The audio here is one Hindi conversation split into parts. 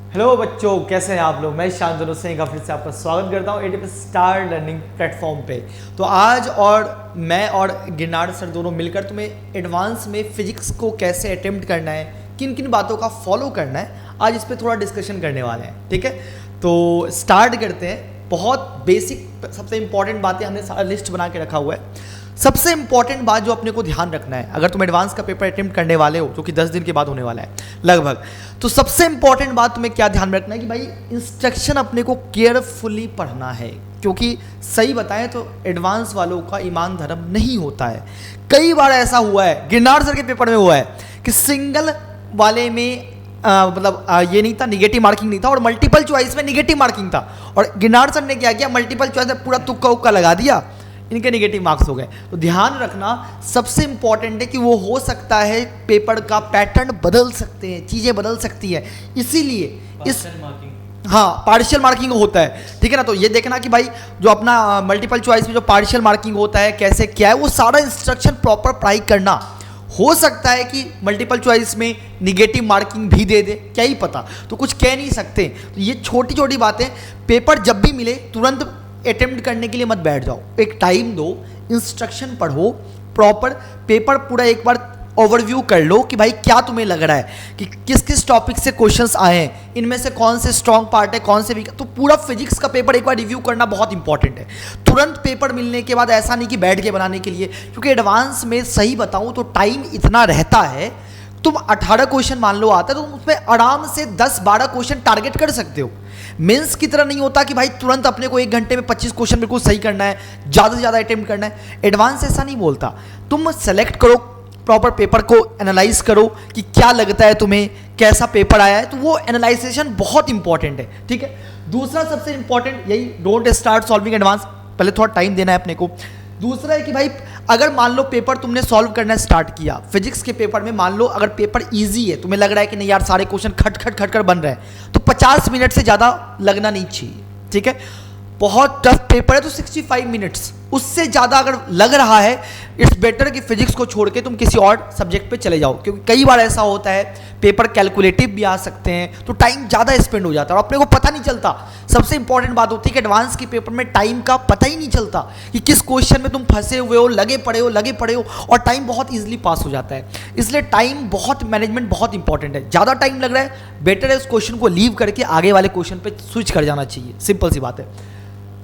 हेलो बच्चों, कैसे हैं आप लोग। मैं शांतनु सिंह फिर से आपका स्वागत करता हूँ एडीपी स्टार लर्निंग प्लेटफॉर्म पे। तो आज और मैं और गिरनार सर दोनों मिलकर तुम्हें एडवांस में फिजिक्स को कैसे अटेम्प्ट करना है, किन किन बातों का फॉलो करना है, आज इस पर थोड़ा डिस्कशन करने वाले हैं। ठीक है, तो स्टार्ट करते हैं। बहुत बेसिक सबसे इंपॉर्टेंट बातें हमने सारा लिस्ट बना के रखा हुआ है। सबसे इंपॉर्टेंट बात जो अपने को ध्यान रखना है, अगर तुम एडवांस का पेपर अटेम्प्ट करने वाले हो जो कि 10 दिन के बाद होने वाला है लगभग, तो सबसे इंपॉर्टेंट बात तुम्हें क्या ध्यान रखना है कि भाई इंस्ट्रक्शन अपने को केयरफुली पढ़ना है। क्योंकि सही बताएं तो एडवांस वालों का ईमान धर्म नहीं होता है। कई बार ऐसा हुआ है, गिरनार सर के पेपर में हुआ है कि सिंगल वाले में ये नहीं था, निगेटिव मार्किंग नहीं था, और मल्टीपल चॉइस में निगेटिव मार्किंग था। और गिरनार सर ने क्या किया, मल्टीपल चॉइस में पूरा तुक्का उक्का लगा दिया, इनके नेगेटिव मार्क्स हो गए। तो ध्यान रखना सबसे इंपॉर्टेंट है कि वो हो सकता है पेपर का पैटर्न बदल सकते हैं, चीज़ें बदल सकती है, इसीलिए इस पार्शियल मार्किंग होता है। ठीक है ना, तो ये देखना कि भाई जो अपना मल्टीपल चॉइस में जो पार्शियल मार्किंग होता है कैसे क्या है, वो सारा इंस्ट्रक्शन प्रॉपर पढ़ाई करना। हो सकता है कि मल्टीपल चॉइस में निगेटिव मार्किंग भी दे दे, क्या ही पता, तो कुछ कह नहीं सकते। तो ये छोटी छोटी बातें, पेपर जब भी मिले तुरंत अटेम्प्ट करने के लिए मत बैठ जाओ, एक टाइम दो, इंस्ट्रक्शन पढ़ो प्रॉपर, पेपर पूरा एक बार ओवरव्यू कर लो कि भाई क्या तुम्हें लग रहा है कि किस किस टॉपिक से क्वेश्चंस आए हैं, इनमें से कौन से स्ट्रॉन्ग पार्ट है, कौन से वीक। तो पूरा फिजिक्स का पेपर एक बार रिव्यू करना बहुत इंपॉर्टेंट है। तुरंत पेपर मिलने के बाद ऐसा नहीं कि बैठ के बनाने के लिए, क्योंकि एडवांस में सही बताऊं तो टाइम इतना रहता है, तुम 18 क्वेश्चन मान लो आता है तो तुम उसमें आराम से 10-12 क्वेश्चन टारगेट कर सकते हो। मेंस की तरह नहीं होता कि भाई तुरंत अपने को 1 घंटे में 25 क्वेश्चन बिल्कुल सही करना है, ज़्यादा से ज़्यादा अटेम्प्ट करना है। एडवांस ऐसा नहीं बोलता, तुम सेलेक्ट करो प्रॉपर पेपर को, एनालाइज करो कि क्या लगता है तुम्हें, कैसा पेपर आया है, तो वो एनालाइजेशन बहुत इंपॉर्टेंट है। ठीक है, दूसरा सबसे इंपॉर्टेंट यही, डोंट स्टार्ट सॉल्विंग एडवांस, पहले थोड़ा टाइम देना है अपने को। दूसरा है कि भाई अगर मान लो पेपर तुमने सॉल्व करना स्टार्ट किया, फिजिक्स के पेपर में मान लो अगर पेपर इजी है, तुम्हें लग रहा है कि नहीं यार सारे क्वेश्चन खट खट खट कर बन रहे हैं, तो 50 मिनट से ज़्यादा लगना नहीं चाहिए। ठीक है, बहुत टफ पेपर है तो 65 मिनट्स, उससे ज़्यादा अगर लग रहा है इट्स बेटर कि फिजिक्स को छोड़ के तुम किसी और सब्जेक्ट पे चले जाओ। क्योंकि कई बार ऐसा होता है पेपर कैलकुलेटिव भी आ सकते हैं, तो टाइम ज़्यादा स्पेंड हो जाता है और अपने को पता नहीं चलता। सबसे इंपॉर्टेंट बात होती है कि एडवांस के पेपर में टाइम का पता ही नहीं चलता कि किस क्वेश्चन में तुम फंसे हुए हो, लगे पड़े हो, और टाइम बहुत ईजिली पास हो जाता है। इसलिए टाइम बहुत, मैनेजमेंट बहुत इंपॉर्टेंट है। ज़्यादा टाइम लग रहा है, बेटर है उस क्वेश्चन को लीव करके आगे वाले क्वेश्चन पर स्विच कर जाना चाहिए, सिंपल सी बात है।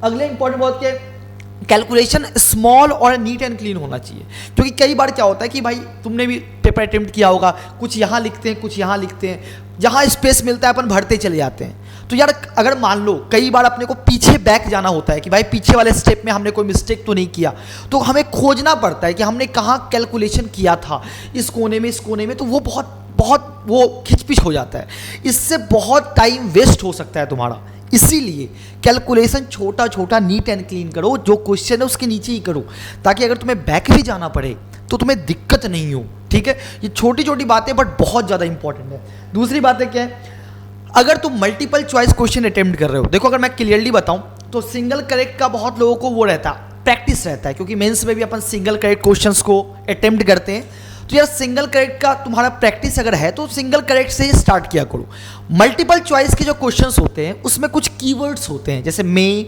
अगले इंपॉर्टेंट बात क्या है, कैलकुलेशन स्मॉल और नीट एंड क्लीन होना चाहिए। क्योंकि कई बार क्या होता है कि भाई तुमने भी पेपर अटेम्प्ट किया होगा, कुछ यहाँ लिखते हैं कुछ यहाँ लिखते हैं, जहाँ स्पेस मिलता है अपन भरते चले जाते हैं। तो यार अगर मान लो कई बार अपने को पीछे बैक जाना होता है कि भाई पीछे वाले स्टेप में हमने कोई मिस्टेक तो नहीं किया, तो हमें खोजना पड़ता है कि हमने कहाँ कैलकुलेशन किया था, इस कोने में, तो वो बहुत वो खिचपिच हो जाता है, इससे बहुत टाइम वेस्ट हो सकता है तुम्हारा। इसीलिए कैलकुलेशन छोटा छोटा नीट एंड क्लीन करो, जो क्वेश्चन है उसके नीचे ही करो, ताकि अगर तुम्हें बैक भी जाना पड़े तो तुम्हें दिक्कत नहीं हो। ठीक है, ये छोटी छोटी बातें बट बहुत ज़्यादा इंपॉर्टेंट है। दूसरी बात है क्या है, अगर तुम मल्टीपल चॉइस क्वेश्चन अटेम्प्ट कर रहे हो, देखो अगर मैं क्लियरली बताऊं तो सिंगल करेक्ट का बहुत लोगों को वो रहता है, प्रैक्टिस रहता है, क्योंकि मेंस में भी अपन सिंगल करेक्ट क्वेश्चंस को अटेम्प्ट करते हैं। तो यार सिंगल करेक्ट का तुम्हारा प्रैक्टिस अगर है तो सिंगल करेक्ट से ही स्टार्ट किया करो। मल्टीपल चॉइस के जो क्वेश्चंस होते हैं उसमें कुछ कीवर्ड्स होते हैं, जैसे मे,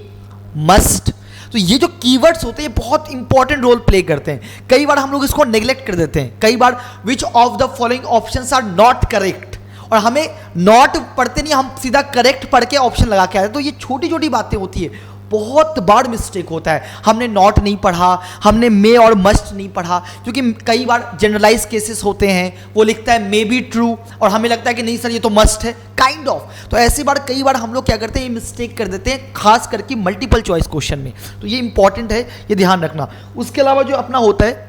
मस्ट, तो ये जो कीवर्ड्स होते हैं ये बहुत इंपॉर्टेंट रोल प्ले करते हैं। कई बार हम लोग इसको नेग्लेक्ट कर देते हैं, कई बार which of the following options are not correct, और हमें नॉट पढ़ते नहीं, हम सीधा करेक्ट पढ़ के ऑप्शन लगा के आते हैं। तो ये छोटी छोटी बातें होती है, बहुत बार मिस्टेक होता है, हमने नॉट नहीं पढ़ा, हमने मे और मस्ट नहीं पढ़ा, क्योंकि कई बार जनरलाइज केसेस होते हैं, वो लिखता है मे बी ट्रू और हमें लगता है कि नहीं सर ये तो मस्ट है, काइंड ऑफ। तो ऐसी बार कई बार हम लोग क्या करते हैं, ये मिस्टेक कर देते हैं, खास करके मल्टीपल चॉइस क्वेश्चन में। तो ये इंपॉर्टेंट है, ये ध्यान रखना। उसके अलावा जो अपना होता है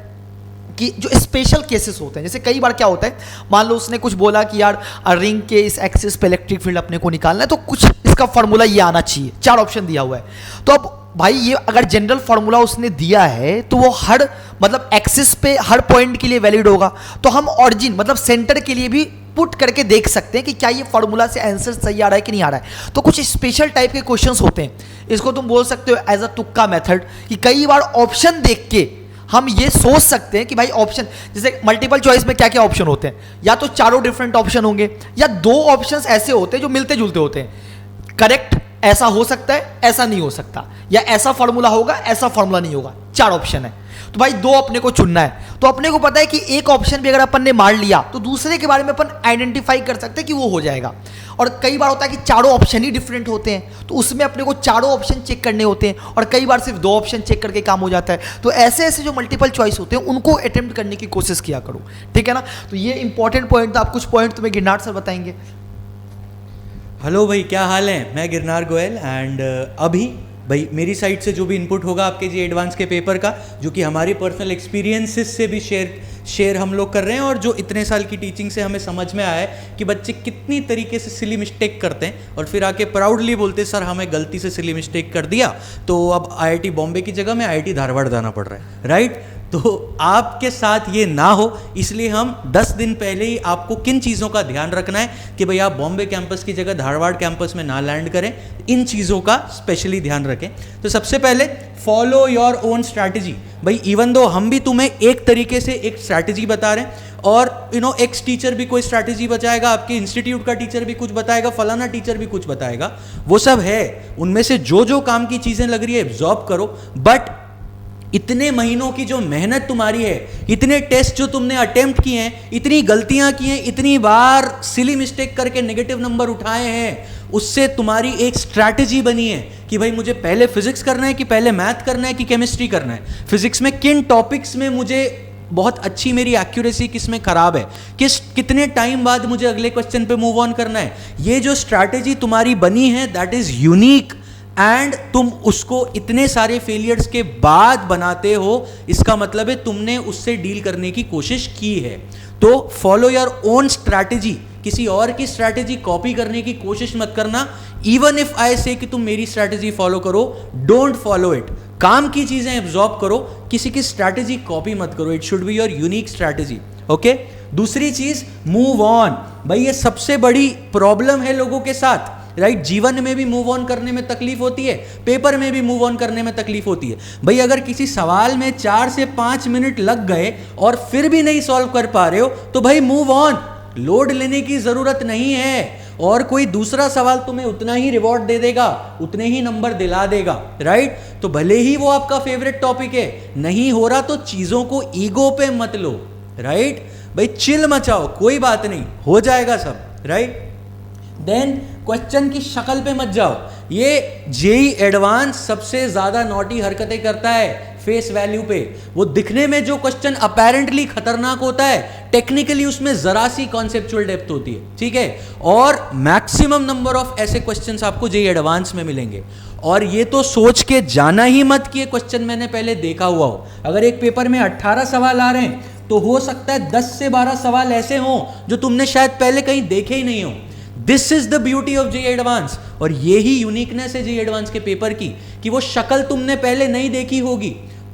कि जो स्पेशल केसेस होते हैं, जैसे कई बार क्या होता है, मान लो उसने कुछ बोला कि यार रिंग के इस एक्सिस पे इलेक्ट्रिक फील्ड अपने को निकालना है, तो कुछ इसका फॉर्मूला ये आना चाहिए, 4 ऑप्शन दिया हुआ है। तो अब भाई ये अगर जनरल फॉर्मूला उसने दिया है तो वो हर मतलब एक्सिस पे हर पॉइंट के लिए वैलिड होगा, तो हम ऑरिजिन मतलब सेंटर के लिए भी पुट करके देख सकते हैं कि क्या ये फॉर्मूला से आंसर सही आ रहा है कि नहीं आ रहा है। तो कुछ स्पेशल टाइप के क्वेश्चंस होते हैं, इसको तुम बोल सकते हो एज अ तुक्का मेथड, कि कई बार ऑप्शन देख के हम ये सोच सकते हैं कि भाई ऑप्शन, जैसे मल्टीपल चॉइस में क्या क्या ऑप्शन होते हैं, या तो चारों डिफरेंट ऑप्शन होंगे या दो ऑप्शंस ऐसे होते हैं जो मिलते जुलते होते हैं। करेक्ट ऐसा हो सकता है, ऐसा नहीं हो सकता, या ऐसा फॉर्मूला होगा, ऐसा फॉर्मूला नहीं होगा, चार ऑप्शन है। तो भाई दो अपने को चुनना है, तो अपने को पता है कि एक ऑप्शन भी अगर अपन ने मार लिया तो दूसरे के बारे में अपन आइडेंटिफाई कर सकते हैं कि वो हो जाएगा। और कई बार होता है कि चारों ऑप्शन ही डिफरेंट होते हैं, तो उसमें अपने को चारों ऑप्शन चेक करने होते हैं, और कई बार सिर्फ दो ऑप्शन चेक करके काम हो जाता है। तो ऐसे ऐसे जो मल्टीपल चॉइस होते हैं उनको अटेम्प्ट करने की कोशिश किया करो, ठीक है ना। तो ये इंपॉर्टेंट पॉइंट था। आप कुछ पॉइंट तुम्हें गिरनार सर बताएंगे। हेलो भाई, क्या हाल है? मैं गिरनार गोयल एंड अभी भाई मेरी साइड से जो भी इनपुट होगा आपके जी एडवांस के पेपर का, जो कि हमारी पर्सनल एक्सपीरियंसेस से भी शेयर हम लोग कर रहे हैं, और जो इतने साल की टीचिंग से हमें समझ में आया है कि बच्चे कितनी तरीके से सिली मिस्टेक करते हैं और फिर आके प्राउडली बोलते हैं सर हमें गलती से सिली मिस्टेक कर दिया, तो अब आईआईटी बॉम्बे की जगह में आईआईटी धारवाड़ जाना पड़ रहा है, राइट। तो आपके साथ ये ना हो, इसलिए हम 10 दिन पहले ही आपको किन चीज़ों का ध्यान रखना है कि भाई आप बॉम्बे कैंपस की जगह धारवाड़ कैंपस में ना लैंड करें, इन चीज़ों का स्पेशली ध्यान रखें। तो सबसे पहले फॉलो योर ओन स्ट्रैटेजी। भाई इवन दो हम भी तुम्हें एक तरीके से एक स्ट्रैटेजी बता रहे हैं, और एक्स टीचर भी कोई स्ट्रैटेजी बताएगा, आपके इंस्टीट्यूट का टीचर भी कुछ बताएगा, फलाना टीचर भी कुछ बताएगा, वो सब है। उनमें से जो जो काम की चीज़ें लग रही है एब्जॉर्ब करो, बट इतने महीनों की जो मेहनत तुम्हारी है, इतने टेस्ट जो तुमने अटेम्प्ट किए हैं, इतनी गलतियां की हैं, इतनी बार सिली मिस्टेक करके नेगेटिव नंबर उठाए हैं, उससे तुम्हारी एक स्ट्रैटेजी बनी है कि भाई मुझे पहले फिजिक्स करना है कि पहले मैथ करना है कि केमिस्ट्री करना है, फिजिक्स में किन टॉपिक्स में मुझे बहुत अच्छी मेरी एक्यूरेसी किस में खराब है, कितने टाइम बाद मुझे अगले क्वेश्चन पे मूव ऑन करना है। ये जो स्ट्रैटेजी तुम्हारी बनी है दैट इज यूनिक, एंड तुम उसको इतने सारे फेलियर्स के बाद बनाते हो, इसका मतलब है तुमने उससे डील करने की कोशिश की है। तो फॉलो योर ओन स्ट्रैटेजी, किसी और की स्ट्रैटेजी कॉपी करने की कोशिश मत करना। इवन इफ आई से कि तुम मेरी स्ट्रैटेजी फॉलो करो, डोंट फॉलो इट। काम की चीजें एब्जॉर्ब करो, किसी की स्ट्रैटेजी कॉपी मत करो। It should be your unique strategy, okay. दूसरी चीज, मूव ऑन। भाई ये सबसे बड़ी प्रॉब्लम है लोगों के साथ, राइट। जीवन में भी मूव ऑन करने में तकलीफ होती है, पेपर में भी मूव ऑन करने में तकलीफ होती है। भाई अगर किसी सवाल में 4 से 5 मिनट लग गए और फिर भी नहीं सॉल्व कर पा रहे हो, तो भाई मूव ऑन, लोड लेने की जरूरत नहीं है, और कोई दूसरा सवाल तुम्हें उतना ही रिवॉर्ड दे देगा, उतने ही नंबर दिला देगा, राइट। तो भले ही वो आपका फेवरेट टॉपिक है, नहीं हो रहा तो चीजों को ईगो पे मत लो, राइट। भाई चिल मचाओ, कोई बात नहीं, हो जाएगा सब, राइट। देन क्वेश्चन की शक्ल पे मत जाओ। ये जेई एडवांस सबसे ज्यादा नॉटी हरकतें करता है फेस वैल्यू पे। वो दिखने में जो क्वेश्चन अपेरेंटली खतरनाक होता है, टेक्निकली उसमें जरा सी कॉन्सेप्चुअल डेप्थ होती है, ठीक है। और मैक्सिमम नंबर ऑफ ऐसे क्वेश्चंस आपको जेई एडवांस में मिलेंगे। और ये तो सोच के जाना ही मत कि ये क्वेश्चन मैंने पहले देखा हुआ हो। अगर एक पेपर में 18 सवाल आ रहे हैं, तो हो सकता है 10 से 12 सवाल ऐसे हों जो तुमने शायद पहले कहीं देखे ही नहीं हो। This is the beauty of JEE advanced, और ये ही यूनिकनेस है जेई एडवांस के पेपर की, कि वो शक्ल तुमने पहले नहीं देखी होगी,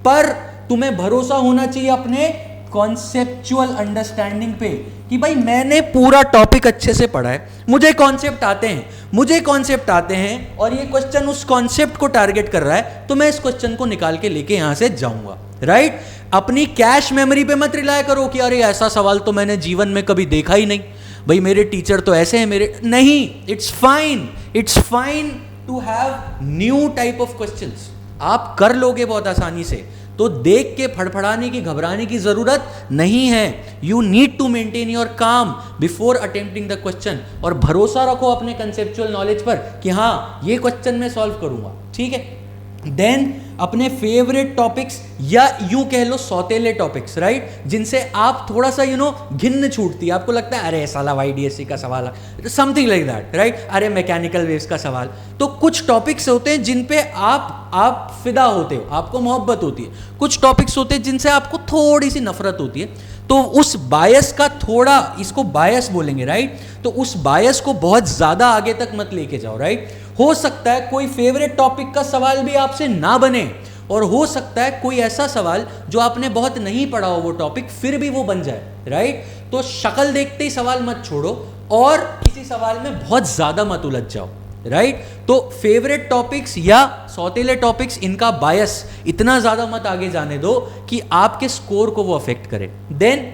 पर तुम्हें भरोसा होना चाहिए अपने कॉन्सेप्चुअल अंडरस्टैंडिंग पे कि भाई मैंने पूरा टॉपिक अच्छे से पढ़ा है, मुझे कॉन्सेप्ट आते हैं और ये क्वेश्चन उस कॉन्सेप्ट को टारगेट कर रहा है, तो मैं इस क्वेश्चन को निकाल के लेके यहां से जाऊंगा, राइट। अपनी कैश मेमोरी पे मत रिलाय करो कि अरे ऐसा सवाल तो मैंने जीवन में कभी देखा ही नहीं, भाई मेरे टीचर तो ऐसे हैं मेरे, नहीं। It's fine to have new type of questions, आप कर लोगे बहुत आसानी से। तो देख के फड़फड़ाने की, घबराने की जरूरत नहीं है। You need to maintain your calm before attempting the question, और भरोसा रखो अपने कंसेप्चुअल नॉलेज पर कि हाँ ये क्वेश्चन मैं सॉल्व करूंगा, ठीक है। देन अपने फेवरेट टॉपिक्स, या यूं कह लो सौतेले टॉपिक्स, राइट, जिनसे आप थोड़ा सा घिन्न छूटती है, आपको लगता है अरे साला वाईडीएससी का सवाल, समथिंग लाइक दैट, राइट, अरे मैकेनिकल वेव्स का सवाल। तो कुछ टॉपिक्स होते हैं जिन पे आप फिदा होते हो, आपको मोहब्बत होती है। कुछ टॉपिक्स होते हैं जिनसे आपको थोड़ी सी नफरत होती है, तो उस बायस का थोड़ा, इसको बायस बोलेंगे, राइट, तो उस बायस को बहुत ज्यादा आगे तक मत लेके जाओ, राइट। हो सकता है कोई फेवरेट टॉपिक का सवाल भी आपसे ना बने, और हो सकता है कोई ऐसा सवाल जो आपने बहुत नहीं पढ़ा हो वो टॉपिक, फिर भी वो बन जाए, राइट। तो शक्ल देखते ही सवाल मत छोड़ो, और किसी सवाल में बहुत ज्यादा मत उलझ जाओ, राइट तो फेवरेट टॉपिक्स या सौतेले टॉपिक्स, इनका बायस इतना ज़्यादा मत आगे जाने दो कि आपके स्कोर को वो अफेक्ट करे। देन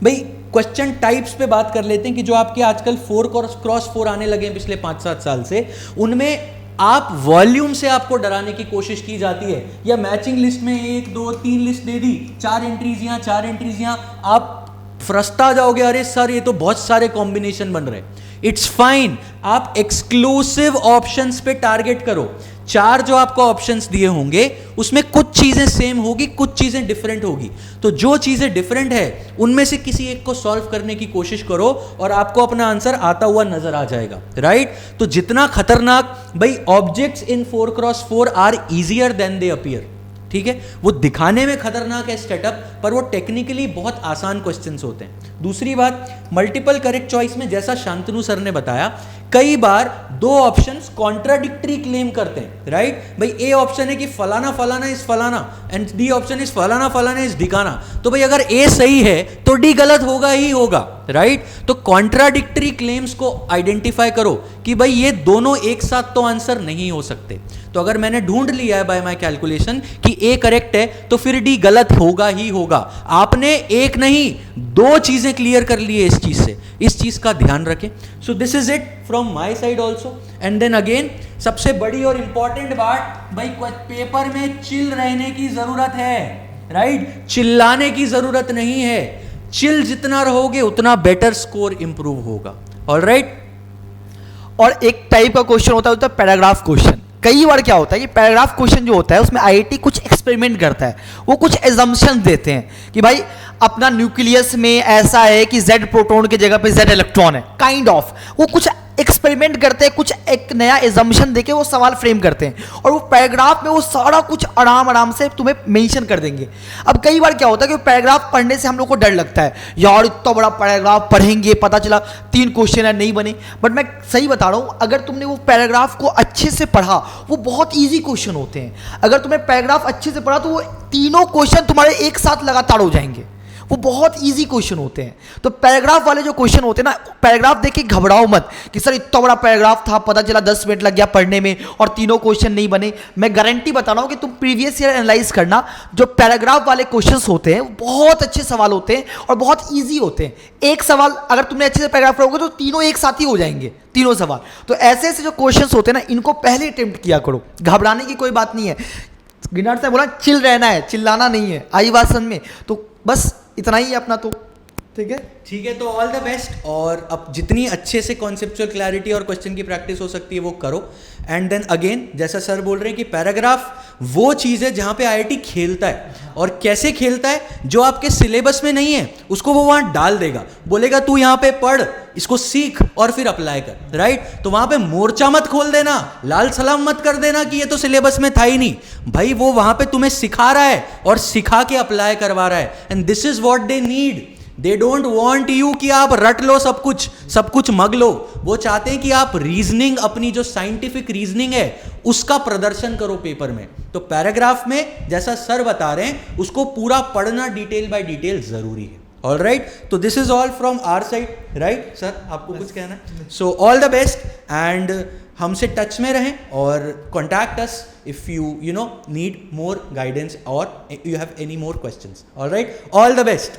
भाई क्वेश्चन टाइप्स पे बात कर लेते हैं कि जो आपके आजकल 4 क्रॉस 4 आने लगे हैं पिछले 5-7 साल से, उनमें आप वॉल्यूम से आपको डराने की कोशिश की जाती है, या मैचिंग लिस्ट में 1 2 3 लिस्ट दे दी, 4 एंट्रीज यहाँ 4 एंट्रीज यहाँ, आप फ्रस्ट्रा जाओगे, अरे सर ये तो बहुत सारे कॉम्बिनेशन बन रहे हैं। इट्स फाइन, आप एक्सक्लूसिव ऑप्शंस पे टारगेट करो। 4 जो आपको ऑप्शंस दिए होंगे उसमें कुछ चीजें सेम होगी, कुछ चीजें डिफरेंट होगी, तो जो चीजें डिफरेंट है उनमें से किसी एक को सॉल्व करने की कोशिश करो और आपको अपना आंसर आता हुआ नजर आ जाएगा, राइट। तो जितना खतरनाक भाई, objects in 4x4 are easier than they appear, ठीक है, वो दिखाने में खतरनाक है सेटअप, पर वो टेक्निकली बहुत आसान क्वेश्चंस होते हैं। दूसरी बात, मल्टीपल करेक्ट चॉइस में जैसा शांतनु सर ने बताया, कई बार 2 ऑप्शंस कॉन्ट्राडिक्टरी क्लेम करते हैं, राइट। भाई ए ऑप्शन है कि फलाना फलाना इज फलाना एंड डी ऑप्शन इज फलाना फलाना इज ढिकाना, तो भाई अगर ए सही है तो डी गलत होगा ही होगा, राइट। तो कॉन्ट्राडिक्टरी क्लेम्स को आइडेंटिफाई करो कि भाई ये दोनों एक साथ तो आंसर नहीं हो सकते। तो अगर मैंने ढूंढ लिया है बाय माय कैलकुलेशन कि ए करेक्ट है तो फिर डी गलत होगा ही होगा। आपने एक नहीं 2 चीजें क्लियर कर ली है इस चीज से, इस चीज का ध्यान रखें। So this is it from my side also. And then again सबसे बड़ी और इंपॉर्टेंट बात, भाई पेपर में चिल रहने की जरूरत है, राइट। चिल्लाने की जरूरत नहीं है, चिल जितना रहोगे उतना बेटर स्कोर इंप्रूव होगा, ऑलराइट। और एक टाइप का क्वेश्चन होता है पैराग्राफ क्वेश्चन। कई बार क्या होता है कि पैराग्राफ क्वेश्चन जो होता है उसमें आईआईटी कुछ एक्सपेरिमेंट करता है, वो कुछ एजम्पशन देते हैं कि भाई अपना न्यूक्लियस में ऐसा है कि Z प्रोटॉन की जगह पे Z इलेक्ट्रॉन है, काइंड ऑफ वो कुछ एक्सपेरिमेंट करते हैं, कुछ एक नया एजम्पशन देके वो सवाल फ्रेम करते हैं और वो पैराग्राफ में वो सारा कुछ आराम से तुम्हें मेंशन कर देंगे। अब कई बार क्या होता है कि पैराग्राफ पढ़ने से हम लोग को डर लगता है, यार इतना बड़ा पैराग्राफ पढ़ेंगे, पता चला 3 क्वेश्चन है नहीं बने। बट मैं सही बता रहा हूँ, अगर तुमने वो पैराग्राफ को अच्छे से पढ़ा, वो बहुत ईजी क्वेश्चन होते हैं। अगर तुमने पैराग्राफ अच्छे से पढ़ा तो वो तीनों क्वेश्चन तुम्हारे एक साथ लगातार हो जाएंगे, वो बहुत इजी क्वेश्चन होते हैं। तो पैराग्राफ वाले जो क्वेश्चन होते हैं ना, पैराग्राफ देख के घबराओ मत कि सर इतना बड़ा पैराग्राफ था, पता चला 10 मिनट लग गया पढ़ने में और तीनों क्वेश्चन नहीं बने। मैं गारंटी बता रहा हूं कि तुम प्रीवियस ईयर एनालाइज करना, जो पैराग्राफ वाले क्वेश्चंस होते हैं वो बहुत अच्छे सवाल होते हैं और बहुत ईजी होते हैं। एक सवाल अगर तुमने अच्छे से पैराग्राफ पढ़ोगे तो तीनों एक साथ ही हो जाएंगे, तीनों सवाल। तो ऐसे ऐसे जो क्वेश्चंस होते हैं ना, इनको पहले अटेम्प्ट किया करो, घबराने की कोई बात नहीं है। गिनार साहब बोला चिल रहना है, चिल्लाना नहीं है, आई बात समझ में। तो बस इतना ही है अपना, तो ठीक है। तो ऑल द बेस्ट, और अब जितनी अच्छे से कॉन्सेप्चुअल क्लैरिटी और क्वेश्चन की प्रैक्टिस हो सकती है वो करो। एंड देन अगेन जैसा सर बोल रहे हैं कि पैराग्राफ वो चीज़ है जहाँ पे आईआईटी खेलता है, और कैसे खेलता है, जो आपके सिलेबस में नहीं है उसको वो वहाँ डाल देगा, बोलेगा तू यहाँ पे पढ़, इसको सीख और फिर अप्लाई कर, राइट। तो वहाँ पे मोर्चा मत खोल देना, लाल सलाम मत कर देना कि ये तो सिलेबस में था ही नहीं। भाई वो वहाँ पे तुम्हें सिखा रहा है और सिखा के अप्लाई करवा रहा है, and this is what they need. They don't want you कि आप रट लो सब कुछ मग लो। वो चाहते हैं कि आप रीजनिंग, अपनी जो साइंटिफिक रीजनिंग है उसका प्रदर्शन करो पेपर में। तो पैराग्राफ में जैसा सर बता रहे हैं उसको पूरा पढ़ना डिटेल बाय डिटेल जरूरी है, ऑल राइट। तो this is all from our side, right. Sir आपको कुछ कहना है? So all the best, and हमसे टच में रहें और contact us if you know need more guidance or you have any more questions, all right, all the best।